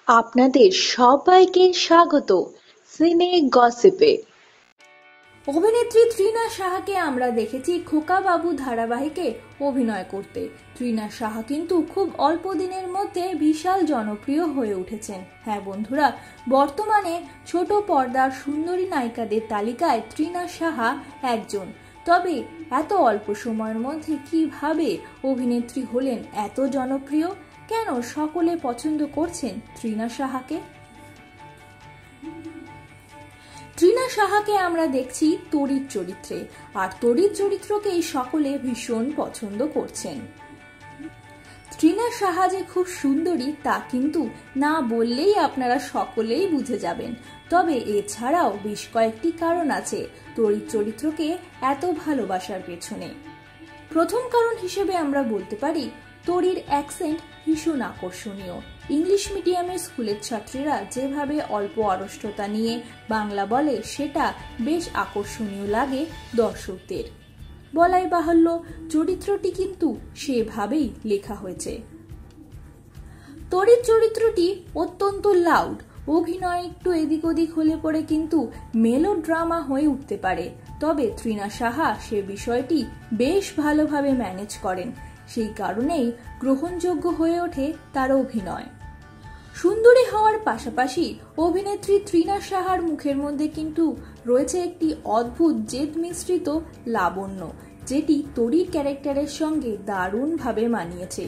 আপনাদের সবাইকে স্বাগত সিনে গসিপে। অভিনেত্রী তৃণা সাহাকে আমরা দেখেছি খোকা বাবু ধারাবাহিকে অভিনয় করতে। তৃণা সাহা কিন্তু খুব অল্প দিনের মধ্যে বিশাল জনপ্রিয় হয়ে উঠেছেন। হ্যাঁ বন্ধুরা, বর্তমানে ছোট পর্দার সুন্দরী নায়িকাদের তালিকায় তৃণা সাহা একজন। তবে এত অল্প সময়ের মধ্যে কিভাবে অভিনেত্রী হলেন এত জনপ্রিয়? কেন সকলে পছন্দ করছেন তৃণা সাহাকে? তৃণা সাহাকে আমরা দেখছি তড়িৎ চরিত্রে, আর তড়িৎ চরিত্রকেই সকলে ভীষণ পছন্দ করছেন। তৃণা সাহা যে খুব সুন্দরী তা কিন্তু না বললেই আপনারা সকলেই বুঝে যাবেন। তবে এছাড়াও বেশ কয়েকটি কারণ আছে তড়িৎ চরিত্রকে এত ভালোবাসার পেছনে। প্রথম কারণ হিসেবে আমরা বলতে পারি তড়ির অ্যাকসেন্ট ভীষণ আকর্ষণীয়। ইংলিশ মিডিয়ামের স্কুলের ছাত্রীরা যেভাবে অল্প আড়ষ্টতা নিয়ে বাংলা বলে সেটা বেশ আকর্ষণীয় লাগে দর্শকদের। বলাই বাহুল্য, চরিত্রটি কিন্তু সেভাবেই লেখা হয়েছে। তড়ির চরিত্রটি অত্যন্ত লাউড, অভিনয় একটু এদিক ওদিক হলে পরে কিন্তু মেলোড্রামা হয়ে উঠতে পারে। তবে তৃণা সাহা সে বিষয়টি বেশ ভালোভাবে ম্যানেজ করেন, সেই কারণেই গ্রহণযোগ্য হয়ে ওঠে তার অভিনয়। সুন্দরী হওয়ার পাশাপাশি অভিনেত্রী তৃণা সাহার মুখের মধ্যে কিন্তু রয়েছে একটি অদ্ভুত জেদ মিশ্রিত লাবণ্য, যেটি তড়ির ক্যারেক্টারের সঙ্গে দারুণভাবে মানিয়েছে।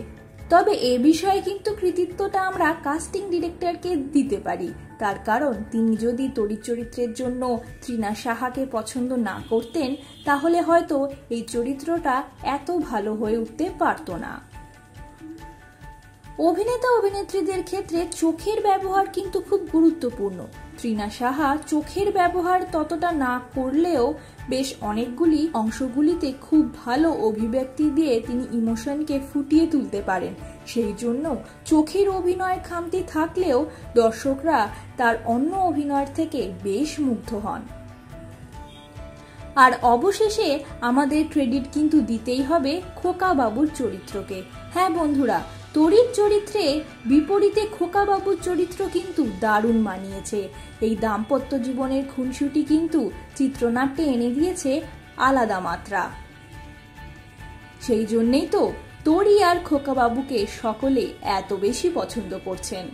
তবে এ বিষয়ে কিন্তু কৃতিত্বটা আমরা কাস্টিং ডিরেক্টরকে দিতে পারি। তার কারণ তিনি যদি তড়িৎ চরিত্রের জন্য তৃণা সাহাকে পছন্দ না করতেন তাহলে হয়তো এই চরিত্রটা এত ভালো হয়ে উঠতে পারত না। অভিনেতা অভিনেত্রীদের ক্ষেত্রে চোখের ব্যবহার কিন্তু খুব গুরুত্বপূর্ণ। তৃণা সাহা চোখের ব্যবহার ততটা না করলেও বেশ অনেকগুলি অংশগুলিতে খুব ভালো অভিব্যক্তি দিয়ে তিনি ইমোশনকে ফুটিয়ে তুলতে পারেন। সেই জন্য চোখের অভিনয়ের খামতি থাকলেও দর্শকরা তার অন্য অভিনয়ের থেকে বেশ মুগ্ধ হন। আর অবশেষে আমাদের ক্রেডিট কিন্তু দিতেই হবে খোকা বাবুর চরিত্রকে। হ্যাঁ বন্ধুরা, তড়িৎ চরিত্রে বিপরীতে খোকা বাবুর চরিত্র কিন্তু দারুণ মানিয়েছে। এই দাম্পত্য জীবনের খুনসুটি কিন্তু চিত্রনাট্যে এনে দিয়েছে আলাদা মাত্রা। সেই জন্যেই তো তড়ি আর খোকা বাবুকে সকলে এত বেশি পছন্দ করছেন।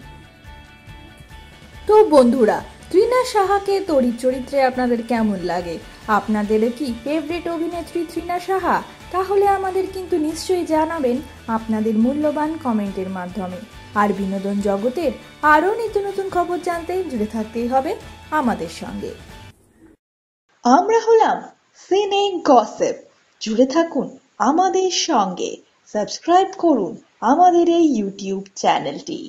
তো বন্ধুরা, তৃণা সাহাকে তড়িৎ চরিত্রে আপনাদের কেমন লাগে? আপনাদেরও কি ফেভারিট অভিনেত্রী তৃণা সাহা? তাহলে আমাদের কিন্তু নিশ্চয়ই জানাবেন আপনাদের মূল্যবান কমেন্টের মাধ্যমে। আর বিনোদন জগতের আরও নিত্য নতুন খবর জানতে জুড়ে থাকতেই হবে আমাদের সঙ্গে। আমরা হলাম সিনে গসিপ। জুড়ে থাকুন আমাদের সঙ্গে, সাবস্ক্রাইব করুন আমাদের এই ইউটিউব চ্যানেলটি।